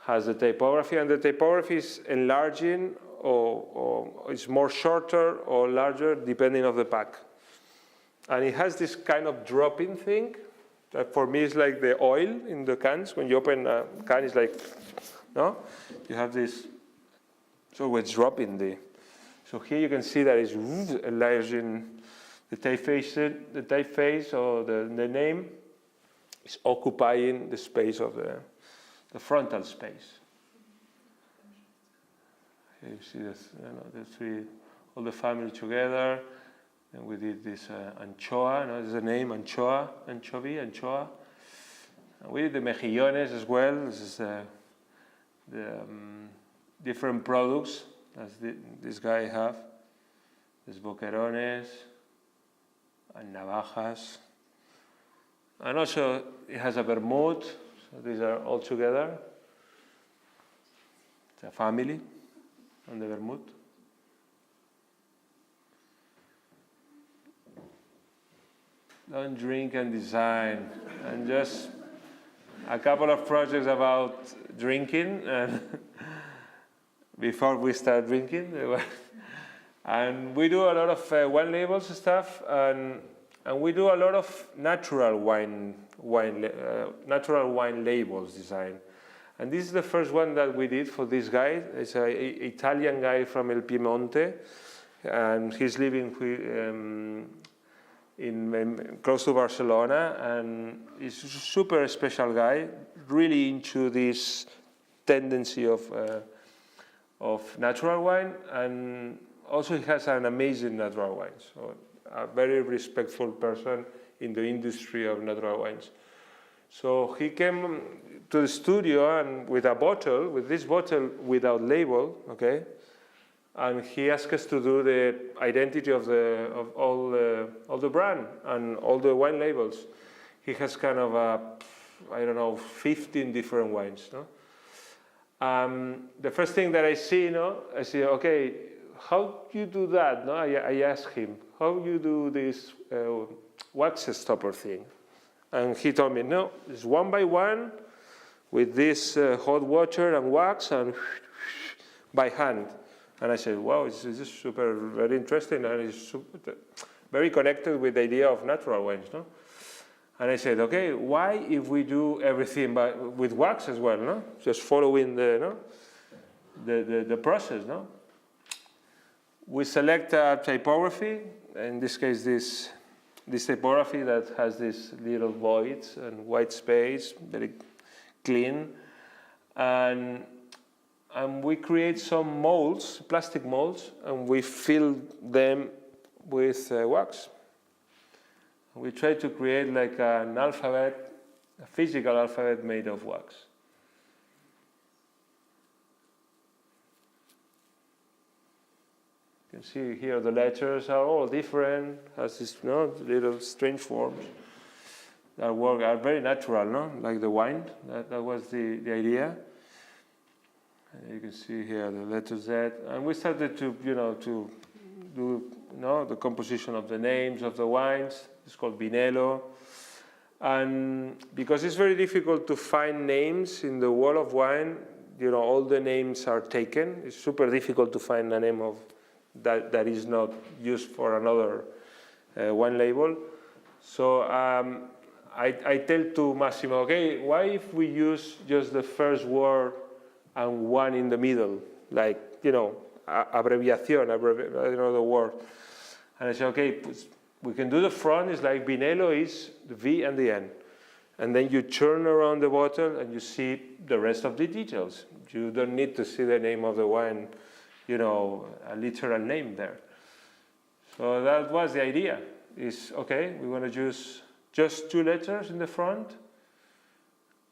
[SPEAKER 1] has the typography, and the typography is enlarging, or it's more shorter or larger depending on the pack. And it has this kind of drop-in thing that for me is like the oil in the cans. When you open a can, it's like, no? You have this, so it's dropping. So here you can see that it's enlarging the typeface or the name. is occupying the space of the frontal space. You see this, the three, all the family together, and we did this anchoa. This is the name anchoa, anchovy, anchoa. And we did the mejillones as well. This is the different products as this guy have. There's boquerones and navajas. And also it has a vermouth, so these are all together. It's a family on the vermouth. Don't drink and design. And just a couple of projects about drinking and before we start drinking. And we do a lot of wine labels stuff, and we do a lot of natural wine labels design. And this is the first one that we did for this guy. It's an Italian guy from El Piemonte, and he's living close to Barcelona, and he's a super special guy, really into this tendency of natural wine, and also he has an amazing natural wine. So a very respectful person in the industry of natural wines. So he came to the studio and with this bottle without label, okay, and he asked us to do the identity of all the brand and all the wine labels. He has kind of 15 different wines. No? The first thing that I see, I say, okay, how do you do that? No, I asked him, how you do this wax stopper thing? And he told me, no, it's one by one with this hot water and wax and by hand. And I said, wow, this is very interesting, and it's very connected with the idea of natural wines. No? And I said, okay, why if we do everything with wax as well? No? Just following the process. No? We select a typography, in this case this typography that has these little voids and white space, very clean, and we create some molds, plastic molds, and we fill them with wax. We try to create like an alphabet, a physical alphabet made of wax. You can see here the letters are all different, has this little strange forms that are very natural, no? Like the wine. That was the idea. And you can see here the letter Z, and we started to do the composition of the names of the wines. It's called Vinello, and because it's very difficult to find names in the world of wine, all the names are taken. It's super difficult to find a name of that is not used for another wine label. So I tell to Massimo, okay, why if we use just the first word and one in the middle, like, abbreviación, I don't know the word. And I say, okay, we can do the front, it's like Vinello is the V and the N. And then you turn around the bottle and you see the rest of the details. You don't need to see the name of the wine, a literal name there. So that was the idea, is, okay, we want to use just 2 letters in the front,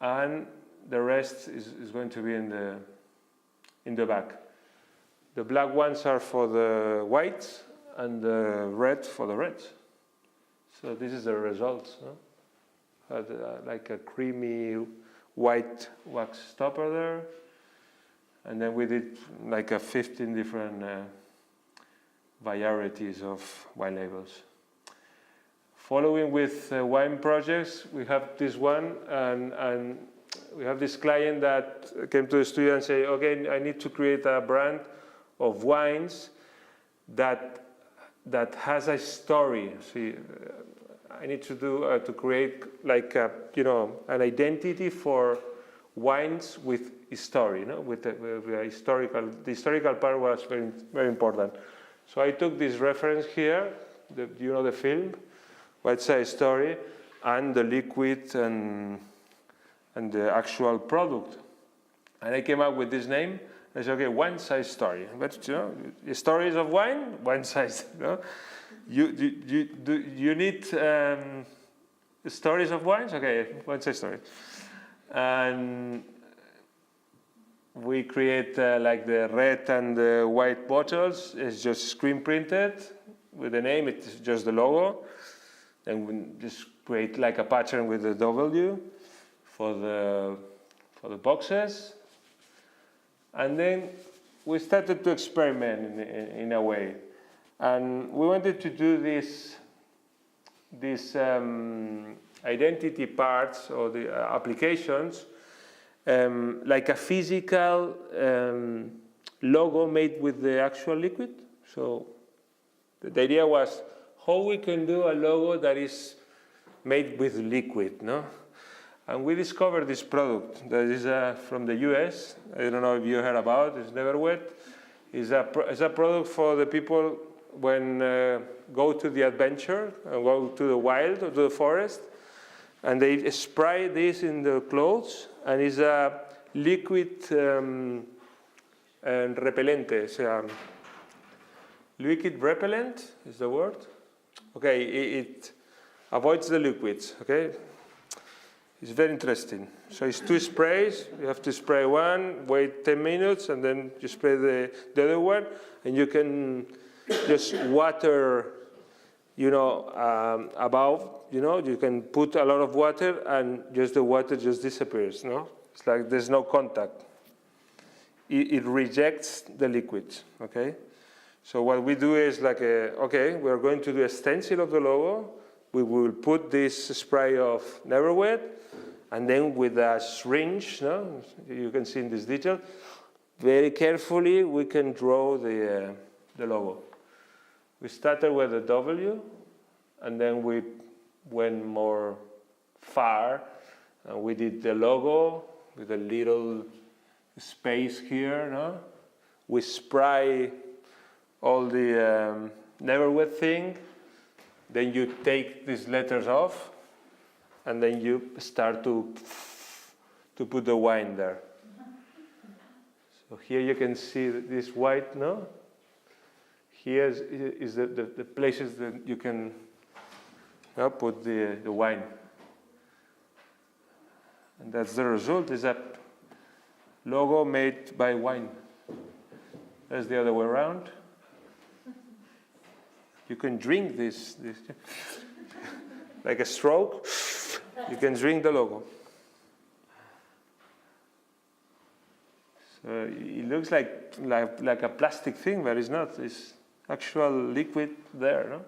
[SPEAKER 1] and the rest is going to be in the back. The black ones are for the whites, and the red for the reds. So this is the result. Had like a creamy white wax stopper there, and then we did like 15 different varieties of wine labels. Following with wine projects, we have this one, and we have this client that came to the studio and said, okay, I need to create a brand of wines that has a story. See, I need to create like an identity for wines with history, with the historical. The historical part was very, very important. So I took this reference here, the film, What's a Story, and the liquid and the actual product. And I came up with this name. I said, okay, one size story. But the stories of wine, one size. You need stories of wines? Okay, one size story. And we create like the red and the white bottles. It's just screen printed with the name. It's just the logo. And we just create like a pattern with the W for the boxes. And then we started to experiment in a way. And we wanted to do this identity parts or the applications like a physical logo made with the actual liquid. So the idea was how we can do a logo that is made with liquid, no? And we discovered this product that is from the US. I don't know if you heard about it. It's Never Wet. It's a product for the people when go to the adventure and go to the wild or to the forest. And they spray this in the clothes. And it's a liquid repellente. Liquid repellent is the word. Okay, it avoids the liquids, okay? It's very interesting. So it's 2 sprays. You have to spray one, wait 10 minutes, and then you spray the other one. And you can just water, above, you can put a lot of water and just the water just disappears, no? It's like there's no contact. It rejects the liquids, okay? So what we do is like, okay, we're going to do a stencil of the logo. We will put this spray of Never Wet, and then with a syringe, no? You can see in this detail, very carefully we can draw the logo. We started with a W, and then we went more far, and we did the logo with a little space here, no? We spray all the Never Wet thing, then you take these letters off, and then you start to put the wine there. So here you can see this white, no? Here is the places that you can put the wine. And that's the result, is a logo made by wine. That's the other way around. You can drink this like a stroke. You can drink the logo. So it looks like a plastic thing, but it's not. It's actual liquid there, no?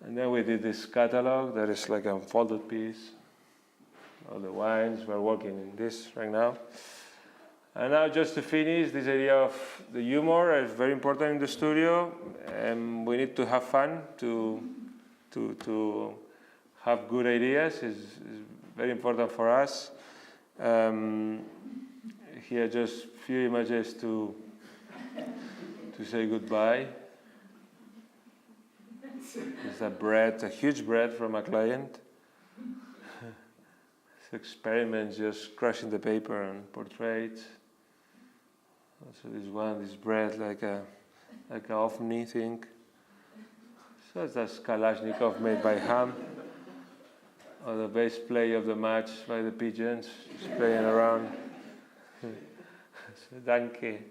[SPEAKER 1] And then we did this catalog that is like a folded piece. All the wines, we're working in this right now. And now just to finish, this idea of the humor is very important in the studio. And we need to have fun to have good ideas. Is very important for us. Here just a few images to say goodbye. It's a huge bread from a client. Experiments, just crushing the paper and portraits. Also this bread like a ovni thing. So that's Kalashnikov made by hand. Or the bass play of the match by the pigeons, just playing around. So danke.